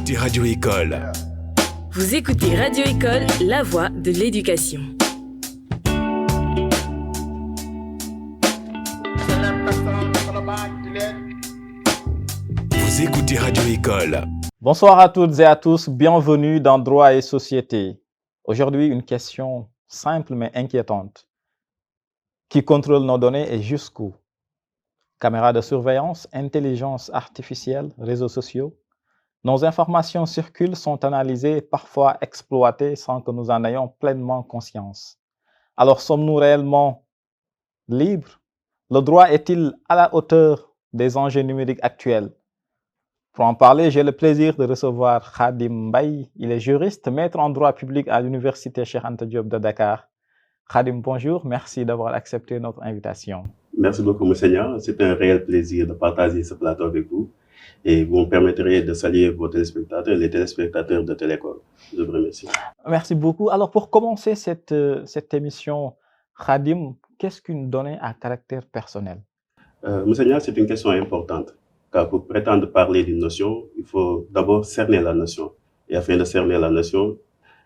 écoutez Radio École. Vous écoutez Radio École, la voix de l'éducation. Vous écoutez Radio École. Bonsoir à toutes et à tous, bienvenue dans Droit et Société. Aujourd'hui, une question simple mais inquiétante. Qui contrôle nos données et jusqu'où? Caméras de surveillance, intelligence artificielle, réseaux sociaux. Nos informations circulent, sont analysées, parfois exploitées sans que nous en ayons pleinement conscience. Alors, sommes-nous réellement libres? Le droit est-il à la hauteur des enjeux numériques actuels? Pour en parler, j'ai le plaisir de recevoir Khadim Mbaye. Il est juriste, maître en droit public à l'Université Cheikh Anta Diop de Dakar. Khadim, bonjour. Merci d'avoir accepté notre invitation. Merci beaucoup, Monseigneur. C'est un réel plaisir de partager ce plateau avec vous. Et vous me permettrez de saluer vos téléspectateurs, les téléspectateurs de Télécole. Je vous remercie. Merci beaucoup. Alors, pour commencer cette émission, Khadim, qu'est-ce qu'une donnée à caractère personnel? Monseigneur, c'est une question importante. Car pour prétendre parler d'une notion, il faut d'abord cerner la notion. Et afin de cerner la notion,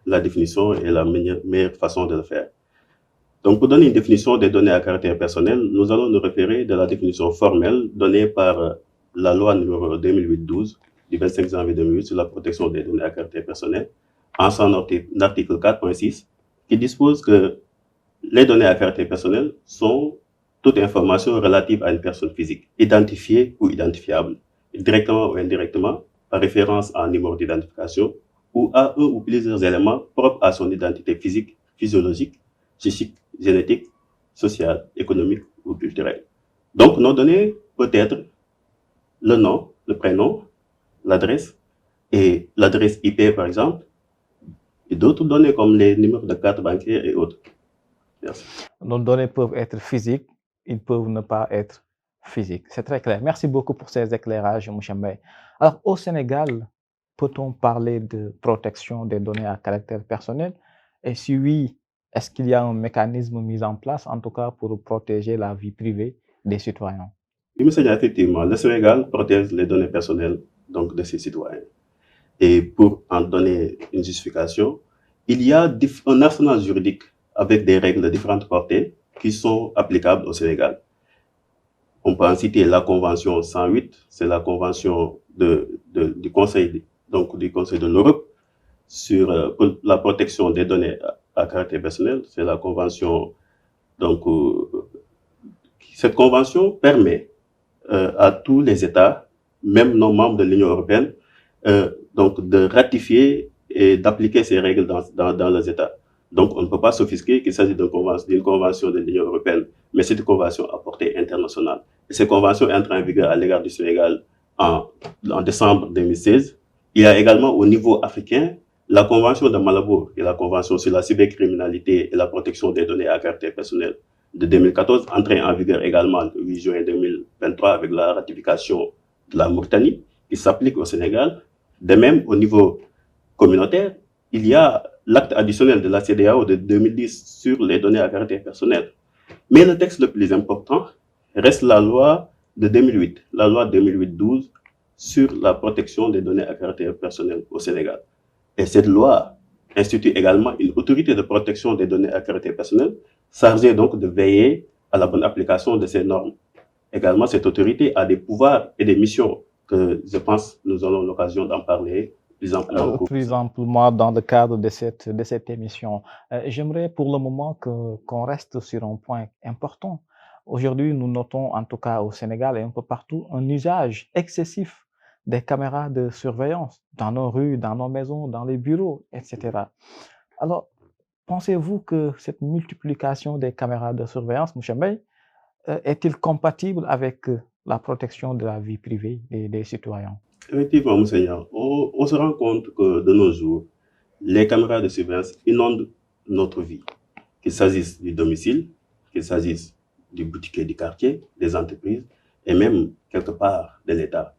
la définition est la meilleure façon de le faire. Donc, pour donner une définition des données à caractère personnel, nous allons nous référer de la définition formelle donnée par la loi numéro 2008-12 du 25 janvier 2008 sur la protection des données à caractère personnel, en son article 4.6, qui dispose que les données à caractère personnel sont toute information relative à une personne physique, identifiée ou identifiable, directement ou indirectement, par référence à un numéro d'identification ou à un ou plusieurs éléments propres à son identité physique, physiologique, psychique, génétique, sociale, économique ou culturelle. Donc, nos données peuvent être le nom, le prénom, l'adresse et l'adresse IP par exemple, et d'autres données comme les numéros de carte bancaire et autres. Merci. Nos données peuvent être physiques, ils peuvent ne pas être physiques. C'est très clair. Merci beaucoup pour ces éclairages, M. Mbaye. Alors, au Sénégal, peut-on parler de protection des données à caractère personnel? Et si oui, est-ce qu'il y a un mécanisme mis en place, en tout cas pour protéger la vie privée des citoyens? Oui, monsieur, effectivement, le Sénégal protège les données personnelles donc, de ses citoyens. Et pour en donner une justification, il y a un arsenal juridique avec des règles de différentes portées qui sont applicables au Sénégal. On peut en citer la Convention 108, c'est la Convention du Conseil de l'Europe sur la protection des données à caractère personnel. C'est la Convention, donc, cette Convention permet à tous les États, même non membres de l'Union européenne, donc de ratifier et d'appliquer ces règles dans les États. Donc, on ne peut pas s'offusquer qu'il s'agit d'une convention de l'Union européenne, mais c'est une convention à portée internationale. Et cette convention entre en vigueur à l'égard du Sénégal en décembre 2016. Il y a également au niveau africain la convention de Malabo et la convention sur la cybercriminalité et la protection des données à caractère personnel de 2014, entrée en vigueur également le 8 juin 2023 avec la ratification de la Mauritanie, qui s'applique au Sénégal. De même, au niveau communautaire, il y a l'acte additionnel de la CEDEAO de 2010 sur les données à caractère personnel. Mais le texte le plus important reste la loi de 2008, la loi 2008-12 sur la protection des données à caractère personnel au Sénégal. Et cette loi institue également une autorité de protection des données à caractère personnel, chargée donc de veiller à la bonne application de ces normes. Également, cette autorité a des pouvoirs et des missions que je pense nous aurons l'occasion d'en parler plus amplement dans le cadre de cette émission. J'aimerais pour le moment qu'on reste sur un point important. Aujourd'hui, nous notons, en tout cas au Sénégal et un peu partout, un usage excessif des caméras de surveillance dans nos rues, dans nos maisons, dans les bureaux, etc. Alors, pensez-vous que cette multiplication des caméras de surveillance, M. Mbaye, est-il compatible avec la protection de la vie privée des citoyens? Effectivement, Monseigneur, on se rend compte que de nos jours, les caméras de surveillance inondent notre vie. Qu'il s'agisse du domicile, qu'il s'agisse du boutiquier du quartier, des entreprises et même quelque part de l'État.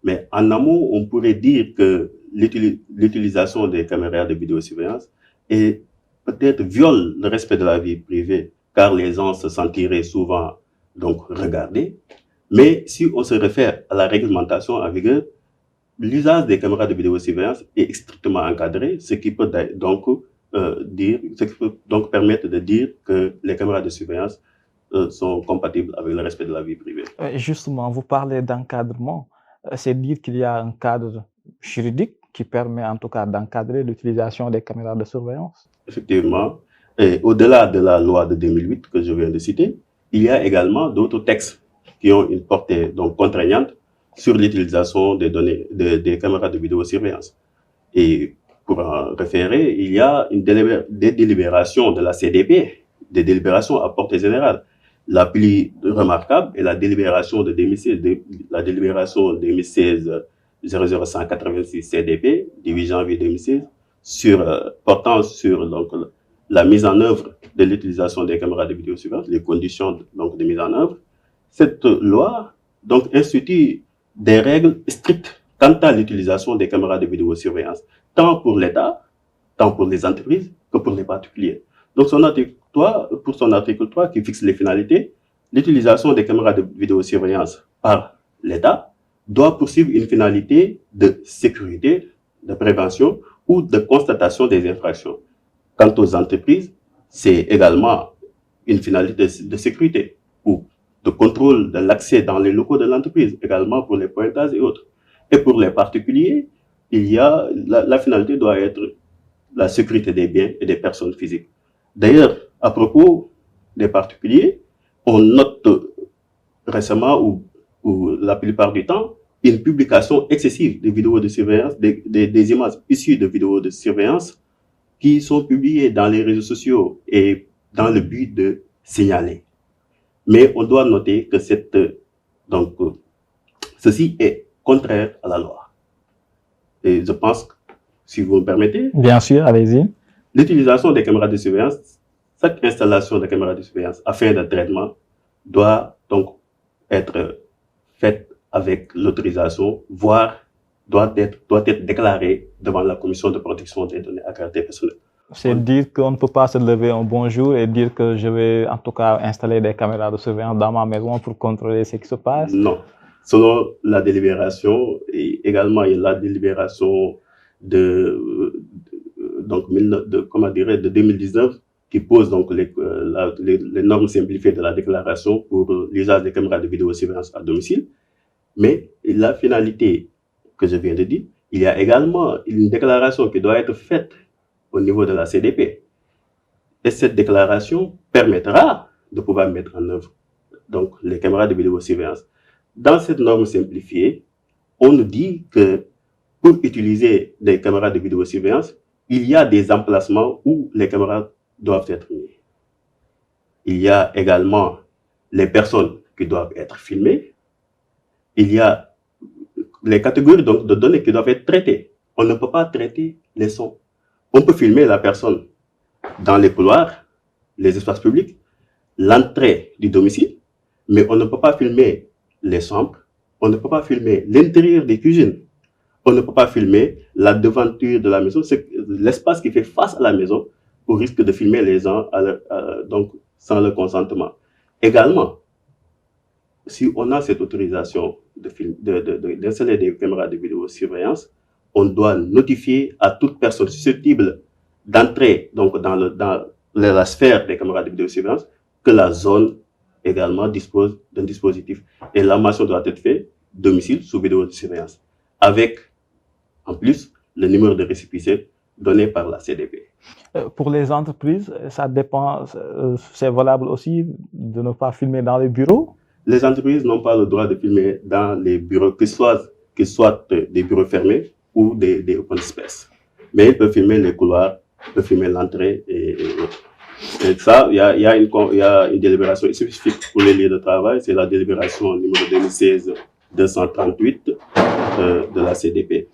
Mais en amont, on pourrait dire que l'utilisation des caméras de vidéosurveillance peut-être viole le respect de la vie privée, car les gens se sentiraient souvent donc regardés. Mais si on se réfère à la réglementation en vigueur, l'usage des caméras de vidéosurveillance est strictement encadré, ce qui peut donc permettre de dire que les caméras de surveillance sont compatibles avec le respect de la vie privée. Justement, vous parlez d'encadrement. C'est dire qu'il y a un cadre juridique qui permet en tout cas d'encadrer l'utilisation des caméras de surveillance. Effectivement. Et au-delà de la loi de 2008 que je viens de citer, il y a également d'autres textes qui ont une portée donc contraignante sur l'utilisation des données des caméras de vidéosurveillance. Et pour en référer, il y a des délibérations de la CDP, des délibérations à portée générale. La plus remarquable est la délibération de 2016, la délibération 2016 00186 CDP du 8 janvier 2016 portant sur donc, la mise en œuvre de l'utilisation des caméras de vidéosurveillance, les conditions donc, de mise en œuvre. Cette loi donc, institue des règles strictes quant à l'utilisation des caméras de vidéosurveillance, tant pour l'État, tant pour les entreprises que pour les particuliers. Donc, pour son article 3 qui fixe les finalités, l'utilisation des caméras de vidéosurveillance par l'État doit poursuivre une finalité de sécurité, de prévention ou de constatation des infractions. Quant aux entreprises, c'est également une finalité de sécurité ou de contrôle de l'accès dans les locaux de l'entreprise, également pour les pointages et autres. Et pour les particuliers, la finalité doit être la sécurité des biens et des personnes physiques. D'ailleurs, à propos des particuliers, on note récemment ou la plupart du temps une publication excessive des vidéos de surveillance, des images issues de vidéos de surveillance qui sont publiées dans les réseaux sociaux et dans le but de signaler. Mais on doit noter que ceci est contraire à la loi. Et je pense que, si vous me permettez... Bien sûr, allez-y. L'utilisation des caméras de surveillance, chaque installation de caméras de surveillance à fin de traitement doit donc être faite avec l'autorisation, voire doit être déclarée devant la Commission de protection des données à caractère personnel. C'est dire qu'on ne peut pas se lever un bon jour et dire que je vais en tout cas installer des caméras de surveillance dans ma maison pour contrôler ce qui se passe. Non. Selon la délibération, et également il y a la délibération de 2019 qui pose donc les normes simplifiées de la déclaration pour l'usage des caméras de vidéosurveillance à domicile. Mais la finalité que je viens de dire, il y a également une déclaration qui doit être faite au niveau de la CDP. Et cette déclaration permettra de pouvoir mettre en œuvre donc, les caméras de vidéosurveillance. Dans cette norme simplifiée, on nous dit que pour utiliser des caméras de vidéosurveillance, il y a des emplacements où les caméras doivent être mises. Il y a également les personnes qui doivent être filmées. Il y a les catégories donc, de données qui doivent être traitées. On ne peut pas traiter les sons. On peut filmer la personne dans les couloirs, les espaces publics, l'entrée du domicile, mais on ne peut pas filmer les chambres, on ne peut pas filmer l'intérieur des cuisines, on ne peut pas filmer la devanture de la maison, l'espace qui fait face à la maison, au risque de filmer les gens donc, sans le consentement. Également, si on a cette autorisation d'installer des caméras de vidéosurveillance, on doit notifier à toute personne susceptible d'entrer donc dans la sphère des caméras de vidéosurveillance que la zone également dispose d'un dispositif. Et la mention doit être faite domicile sous vidéosurveillance, avec en plus le numéro de récépissé donné par la CDP. Pour les entreprises, ça dépend, c'est valable aussi de ne pas filmer dans les bureaux? Les entreprises n'ont pas le droit de filmer dans les bureaux, que ce soit des bureaux fermés ou des open space. Mais ils peuvent filmer les couloirs, ils peuvent filmer l'entrée et autres. Et ça, il y a une délibération spécifique pour les lieux de travail, c'est la délibération numéro 2016-238 de la CDP.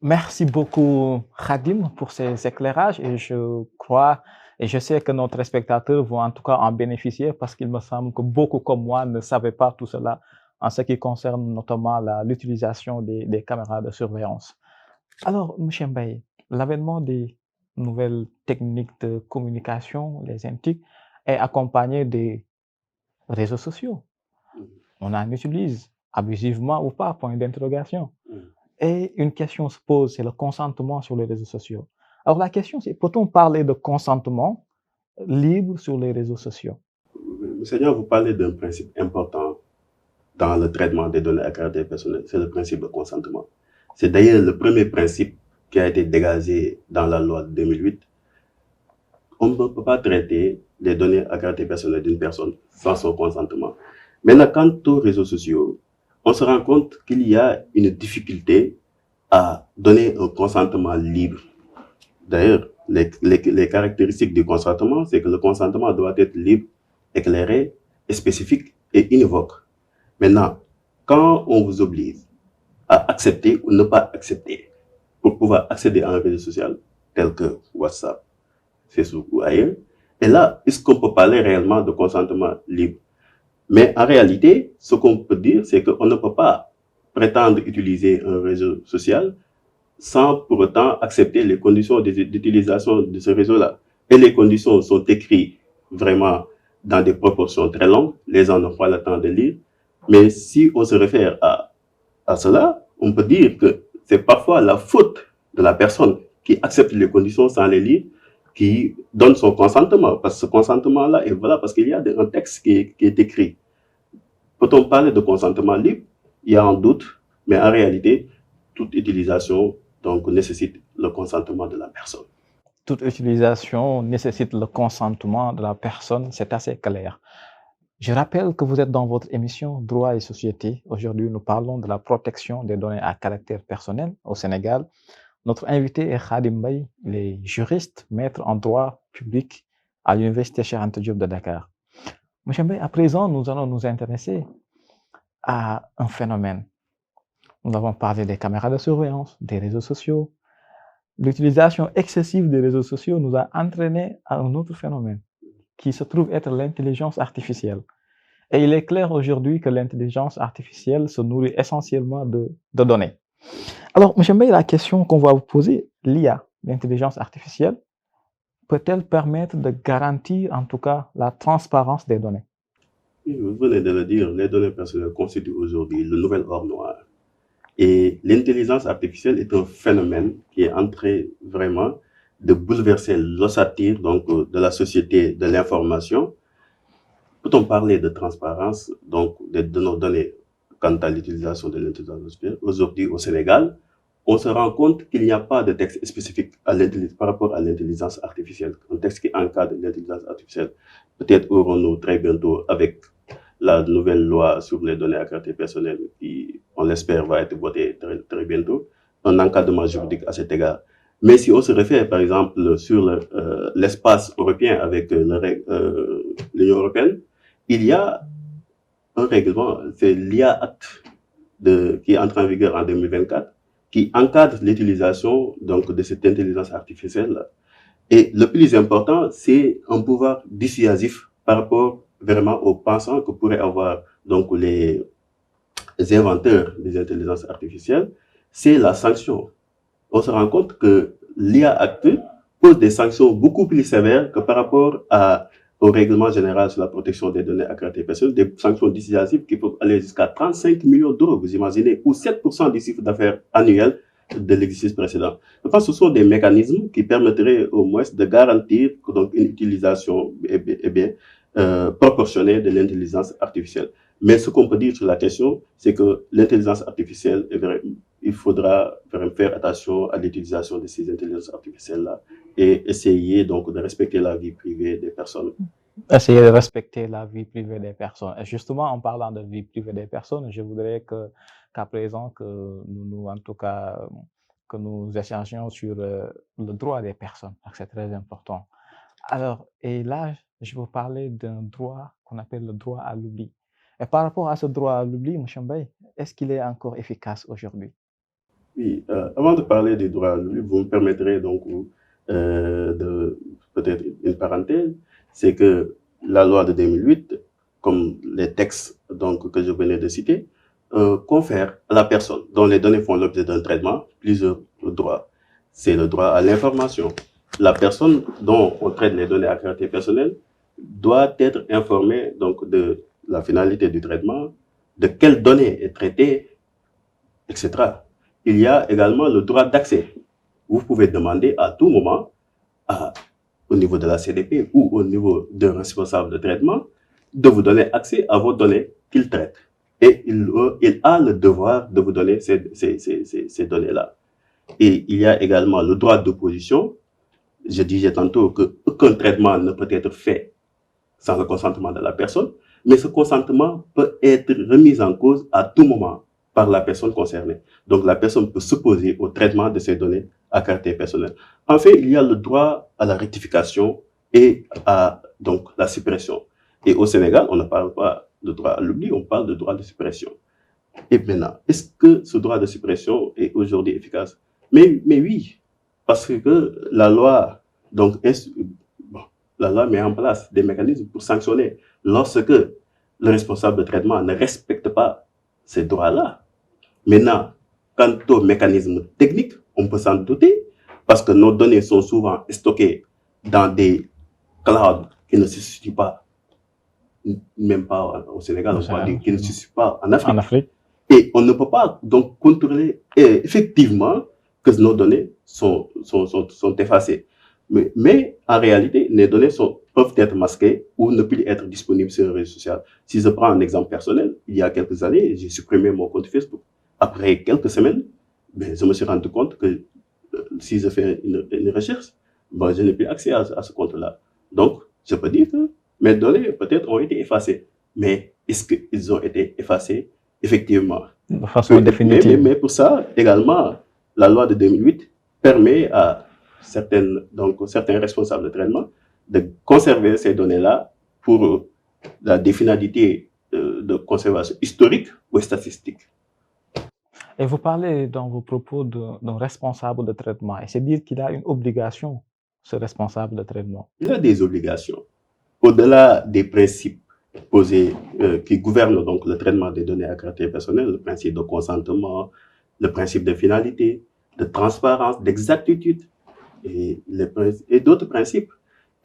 Merci beaucoup, Khadim, pour ces éclairages et je crois et je sais que nos téléspectateurs vont en tout cas en bénéficier parce qu'il me semble que beaucoup comme moi ne savaient pas tout cela en ce qui concerne notamment l'utilisation des caméras de surveillance. Alors, M. Mbaye, l'avènement des nouvelles techniques de communication, les MTIC, est accompagné des réseaux sociaux. On en utilise abusivement ou pas, point d'interrogation. Et une question se pose, c'est le consentement sur les réseaux sociaux. Alors la question, c'est peut-on parler de consentement libre sur les réseaux sociaux? Seigneur, vous parlez d'un principe important dans le traitement des données à caractère personnel, c'est le principe de consentement. C'est d'ailleurs le premier principe qui a été dégagé dans la loi de 2008. On ne peut pas traiter les données à caractère personnel d'une personne sans son consentement. Maintenant, quant aux réseaux sociaux, on se rend compte qu'il y a une difficulté à donner un consentement libre. D'ailleurs, les caractéristiques du consentement, c'est que le consentement doit être libre, éclairé, et spécifique et univoque. Maintenant, quand on vous oblige à accepter ou ne pas accepter pour pouvoir accéder à un réseau social tel que WhatsApp, Facebook ou ailleurs, et là, est-ce qu'on peut parler réellement de consentement libre? Mais en réalité, ce qu'on peut dire, c'est qu'on ne peut pas prétendre utiliser un réseau social sans pour autant accepter les conditions d'utilisation de ce réseau-là. Et les conditions sont écrites vraiment dans des proportions très longues, les gens n'ont pas le temps de lire. Mais si on se réfère à cela, on peut dire que c'est parfois la faute de la personne qui accepte les conditions sans les lire, qui donne son consentement. Parce que ce consentement-là est voilà, parce qu'il y a un texte qui est écrit. Peut-on parler de consentement libre? Il y a un doute, mais en réalité, toute utilisation donc, nécessite le consentement de la personne. Toute utilisation nécessite le consentement de la personne, c'est assez clair. Je rappelle que vous êtes dans votre émission Droit et Société. Aujourd'hui, nous parlons de la protection des données à caractère personnel au Sénégal. Notre invité est Khadim Mbaye, il est juriste, maître en droit public à l'Université Cheikh Anta Diop de Dakar. Monsieur Mbaye, à présent, nous allons nous intéresser à un phénomène. Nous avons parlé des caméras de surveillance, des réseaux sociaux. L'utilisation excessive des réseaux sociaux nous a entraîné à un autre phénomène qui se trouve être l'intelligence artificielle. Et il est clair aujourd'hui que l'intelligence artificielle se nourrit essentiellement de données. Alors, M. Mbaye, la question qu'on va vous poser, l'IA, l'intelligence artificielle, peut-elle permettre de garantir en tout cas la transparence des données? Oui, vous venez de le dire, les données personnelles constituent aujourd'hui le nouvel or noir. Et l'intelligence artificielle est un phénomène qui est en train vraiment de bouleverser l'ossature donc de la société de l'information. Peut-on parler de transparence donc de nos données quant à l'utilisation de l'intelligence artificielle? Aujourd'hui au Sénégal, on se rend compte qu'il n'y a pas de texte spécifique par rapport à l'intelligence artificielle, un texte qui encadre l'intelligence artificielle. Peut-être aurons-nous très bientôt avec la nouvelle loi sur les données à caractère personnel qui, on l'espère, va être votée très, très bientôt, un encadrement juridique à cet égard. Mais si on se réfère, par exemple, sur l'espace européen avec l'Union européenne, il y a un règlement, c'est l'IA Act qui entre en vigueur en 2024, qui encadre l'utilisation donc de cette intelligence artificielle. Et le plus important, c'est un pouvoir dissuasif par rapport vraiment aux pensants que pourraient avoir donc les inventeurs des intelligences artificielles, c'est la sanction. On se rend compte que l'IA Act pose des sanctions beaucoup plus sévères que par rapport au règlement général sur la protection des données à caractère personnel, des sanctions dissuasives qui peuvent aller jusqu'à 35 millions d'euros, vous imaginez, ou 7% du chiffre d'affaires annuel de l'exercice précédent. Je pense que ce sont des mécanismes qui permettraient au moins de garantir que, donc, une utilisation proportionnée de l'intelligence artificielle. Mais ce qu'on peut dire sur la question, c'est que l'intelligence artificielle, il faudra faire attention à l'utilisation de ces intelligences artificielles-là et essayer donc de respecter la vie privée des personnes. Essayer de respecter la vie privée des personnes. Et justement, en parlant de vie privée des personnes, je voudrais qu'à présent, que nous, en tout cas, que nous échangions sur le droit des personnes. C'est très important. Alors, et là, je veux parler d'un droit qu'on appelle le droit à l'oubli. Et par rapport à ce droit à l'oubli, M. Mbaye, est-ce qu'il est encore efficace aujourd'hui? Oui, avant de parler du droit à l'oubli, vous me permettrez donc de peut-être une parenthèse, c'est que la loi de 2008, comme les textes donc, que je venais de citer, confère à la personne dont les données font l'objet d'un traitement plusieurs droits. C'est le droit à l'information. La personne dont on traite les données à caractère personnel doit être informée donc, de la finalité du traitement, de quelles données est traitée, etc. il y a également le droit d'accès. Vous pouvez demander à tout moment, au niveau de la CDP ou au niveau d'un responsable de traitement, de vous donner accès à vos données qu'il traite. Et il a le devoir de vous donner ces données-là. Et il y a également le droit d'opposition. Je disais tantôt qu'aucun traitement ne peut être fait sans le consentement de la personne, mais ce consentement peut être remis en cause à tout moment par la personne concernée. Donc, la personne peut s'opposer au traitement de ces données à caractère personnel. Enfin, il y a le droit à la rectification et à donc la suppression. Et au Sénégal, on ne parle pas de droit à l'oubli, on parle de droit de suppression. Et maintenant, est-ce que ce droit de suppression est aujourd'hui efficace? Mais oui, parce que la loi, donc, la loi met en place des mécanismes pour sanctionner lorsque le responsable de traitement ne respecte pas ces droits-là. Maintenant, quant aux mécanismes techniques, on peut s'en douter, parce que nos données sont souvent stockées dans des clouds qui ne se situent pas, même pas au Sénégal, on peut dire, qui ne se situent pas en Afrique. Et on ne peut pas donc contrôler effectivement que nos données sont effacées. Mais en réalité, les données peuvent être masquées ou ne plus être disponibles sur les réseaux sociaux. Si je prends un exemple personnel, il y a quelques années, j'ai supprimé mon compte Facebook. Après quelques semaines, je me suis rendu compte que si je fais une recherche, je n'ai plus accès à ce compte-là. Donc, je peux dire que mes données peut-être ont été effacées. Mais est-ce qu'ils ont été effacés effectivement? De façon définitive. Mais pour ça, également, la loi de 2008 permet à certains responsables de traitement de conserver ces données-là pour des finalités de conservation historique ou statistique. Et vous parlez dans vos propos d'un responsable de traitement, et c'est dire qu'il a une obligation, ce responsable de traitement. Il a des obligations. Au-delà des principes posés qui gouvernent donc le traitement des données à caractère personnel, le principe de consentement, le principe de finalité, de transparence, d'exactitude et d'autres principes.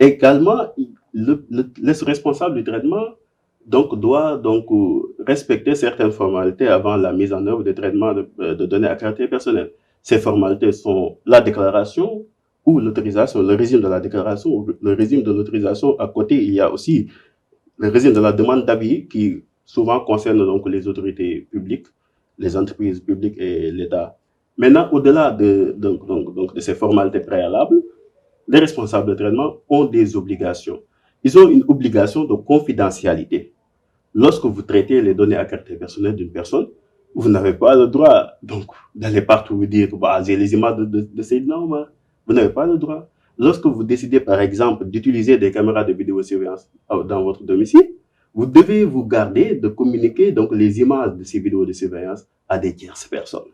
Également, le responsable du traitement doit respecter certaines formalités avant la mise en œuvre des traitements de données à caractère personnel. Ces formalités sont la déclaration ou l'autorisation, le régime de la déclaration ou le régime de l'autorisation. À côté, il y a aussi le régime de la demande d'avis qui souvent concerne donc les autorités publiques, les entreprises publiques et l'État. Maintenant, au-delà de ces formalités préalables, les responsables de traitement ont des obligations. Ils ont une obligation de confidentialité. Lorsque vous traitez les données à caractère personnel d'une personne, vous n'avez pas le droit d'aller partout vous dire j'ai les images de ces normes. Vous n'avez pas le droit. Lorsque vous décidez, par exemple, d'utiliser des caméras de vidéosurveillance dans votre domicile, vous devez vous garder de communiquer les images de ces vidéos de surveillance à des tierces personnes.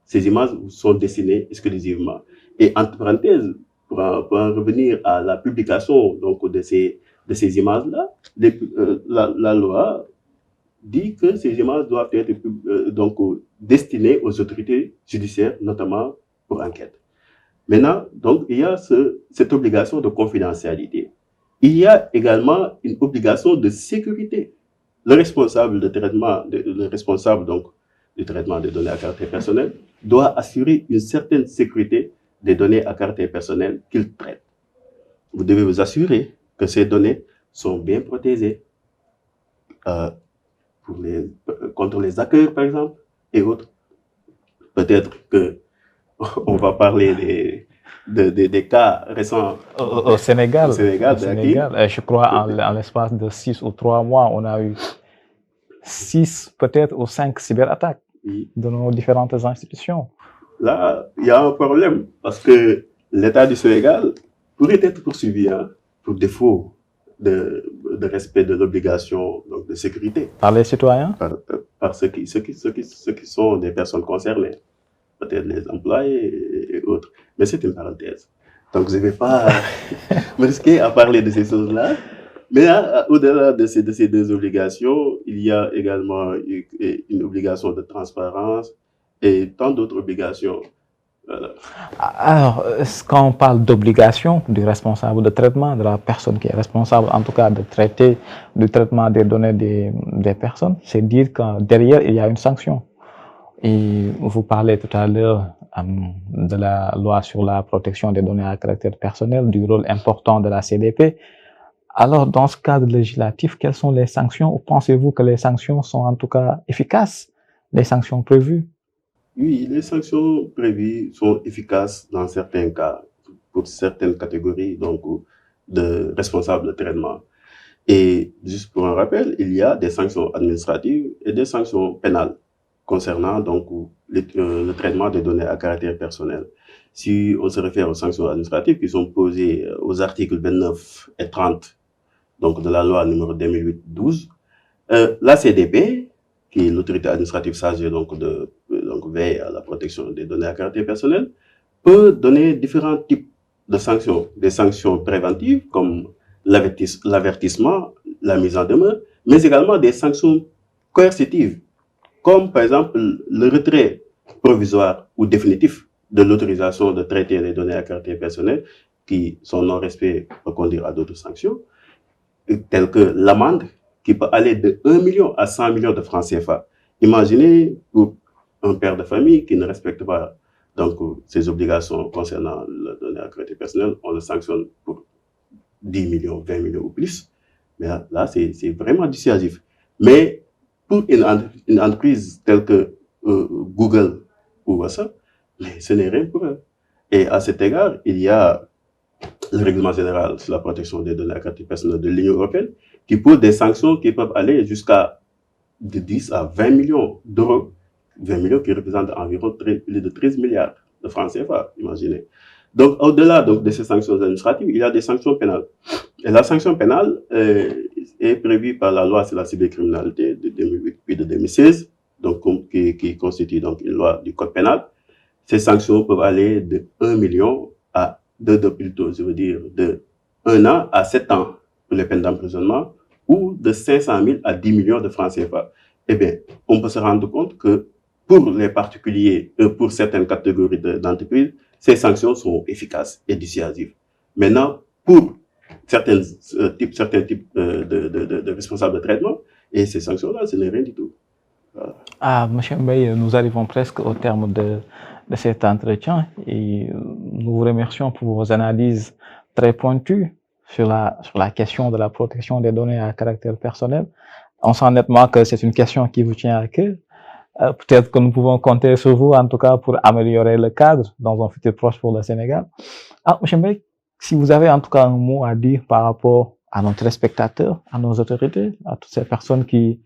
Ces images sont destinées exclusivement. Et entre parenthèses, pour en revenir à la publication de ces images-là, la loi dit que ces images doivent être destinées aux autorités judiciaires, notamment pour enquête. Maintenant, il y a cette obligation de confidentialité. Il y a également une obligation de sécurité. Le responsable du traitement des données à caractère personnel doit assurer une certaine sécurité des données à caractère personnel qu'il traite. Vous devez vous assurer que ces données sont bien protégées contre les hackers, par exemple, et autres. Peut-être qu'on va parler des cas récents au Sénégal. Je crois en l'espace de 6 ou 3 mois, on a eu 6 peut-être ou 5 cyberattaques de nos différentes institutions. Là, il y a un problème parce que l'État du Sénégal pourrait être poursuivi pour défaut de respect de l'obligation de sécurité. Par les citoyens? Par ceux qui sont des personnes concernées, peut-être les employés et autres. Mais c'est une parenthèse. Donc, je ne vais pas me risquer à parler de ces choses-là. Mais au-delà de ces deux obligations, il y a également une obligation de transparence et tant d'autres obligations. Voilà. Alors, quand on parle d'obligation du responsable de traitement, de la personne qui est responsable, en tout cas, du traitement des données des personnes, c'est dire que derrière, il y a une sanction. Et vous parlez tout à l'heure de la loi sur la protection des données à caractère personnel, du rôle important de la CDP. Alors, dans ce cadre législatif, quelles sont les sanctions ou pensez-vous que les sanctions sont en tout cas efficaces, les sanctions prévues? Oui, les sanctions prévues sont efficaces dans certains cas, pour certaines catégories donc, de responsables de traitement. Et juste pour un rappel, il y a des sanctions administratives et des sanctions pénales concernant donc le traitement des données à caractère personnel. Si on se réfère aux sanctions administratives qui sont posées aux articles 29 et 30 donc de la loi numéro 2008-12, la CDP, qui est l'autorité administrative chargée donc veille à la protection des données à caractère personnel, peut donner différents types de sanctions. Des sanctions préventives comme l'avertissement, la mise en demeure, mais également des sanctions coercitives, comme par exemple le retrait provisoire ou définitif de l'autorisation de traiter les données à caractère personnel, qui son non-respect peut conduire à d'autres sanctions, telles que l'amende, qui peut aller de 1 million à 100 millions de francs CFA. Imaginez pour un père de famille qui ne respecte pas donc, ses obligations concernant les données à caractère personnel, on le sanctionne pour 10 millions, 20 millions ou plus. Mais là, c'est vraiment dissuasif. Mais pour une entreprise telle que Google ou WhatsApp, mais ce n'est rien pour eux. Et à cet égard, il y a le règlement général sur la protection des données à caractère personnel de l'Union européenne qui pose des sanctions qui peuvent aller jusqu'à de 10 à 20 millions d'euros. 20 millions qui représentent environ plus de 13 milliards de francs CFA, imaginez. Donc, au-delà de ces sanctions administratives, il y a des sanctions pénales. Et la sanction pénale est prévue par la loi sur la cybercriminalité de 2008 puis de 2016, donc, qui constitue donc une loi du code pénal. Ces sanctions peuvent aller de 1 million à de 1 an à 7 ans pour les peines d'emprisonnement ou de 500 000 à 10 millions de francs CFA. Eh bien, on peut se rendre compte que pour les particuliers, pour certaines catégories d'entreprises, ces sanctions sont efficaces et dissuasives. Maintenant, pour certains types de responsables de traitement, et ces sanctions-là, ce n'est rien du tout. Voilà. Ah, M. Mbaye, nous arrivons presque au terme de cet entretien et nous vous remercions pour vos analyses très pointues sur la question de la protection des données à caractère personnel. On sent nettement que c'est une question qui vous tient à cœur. Peut-être que nous pouvons compter sur vous, en tout cas, pour améliorer le cadre dans un futur proche pour le Sénégal. Ah, M. Mbaye, si vous avez en tout cas un mot à dire par rapport à nos téléspectateurs, à nos autorités, à toutes ces personnes qui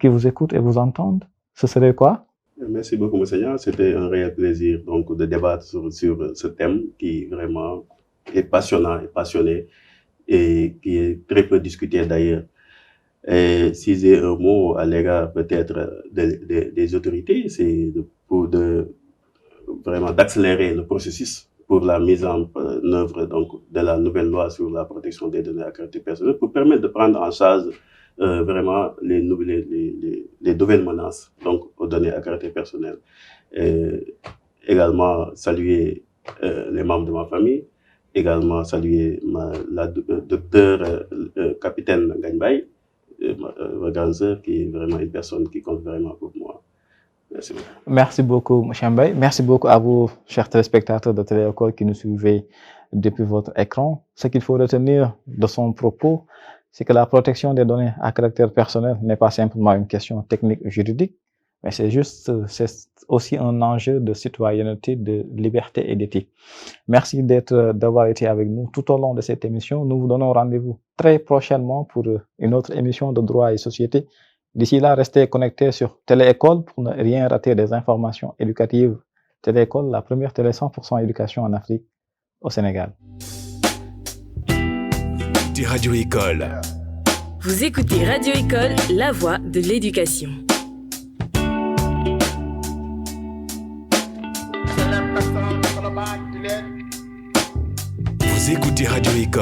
vous écoutent et vous entendent, ce serait quoi? Merci beaucoup, Monseigneur. C'était un réel plaisir donc, de débattre sur ce thème qui vraiment est passionnant et passionné et qui est très peu discuté d'ailleurs. Et si j'ai un mot à l'égard peut-être des autorités, c'est vraiment d'accélérer le processus pour la mise en œuvre donc, de la nouvelle loi sur la protection des données à caractère personnel pour permettre de prendre en charge vraiment les nouvelles menaces donc, aux données à caractère personnel. Et également saluer les membres de ma famille, également saluer la docteure capitaine Gagnebay, ma grande sœur, qui est vraiment une personne qui compte vraiment pour moi. Merci beaucoup. Merci beaucoup, M. Mbaye. Merci beaucoup à vous, chers téléspectateurs de Télé École qui nous suivez depuis votre écran. Ce qu'il faut retenir de son propos, c'est que la protection des données à caractère personnel n'est pas simplement une question technique juridique, mais c'est aussi un enjeu de citoyenneté, de liberté et d'éthique. Merci d'avoir été avec nous tout au long de cette émission. Nous vous donnons rendez-vous très prochainement pour une autre émission de droit et société. D'ici là, restez connectés sur Télé École pour ne rien rater des informations éducatives. Télé École, la première télé 100% éducation en Afrique, au Sénégal. Radio École. Vous écoutez Radio École, la voix de l'éducation. Vous écoutez Radio École.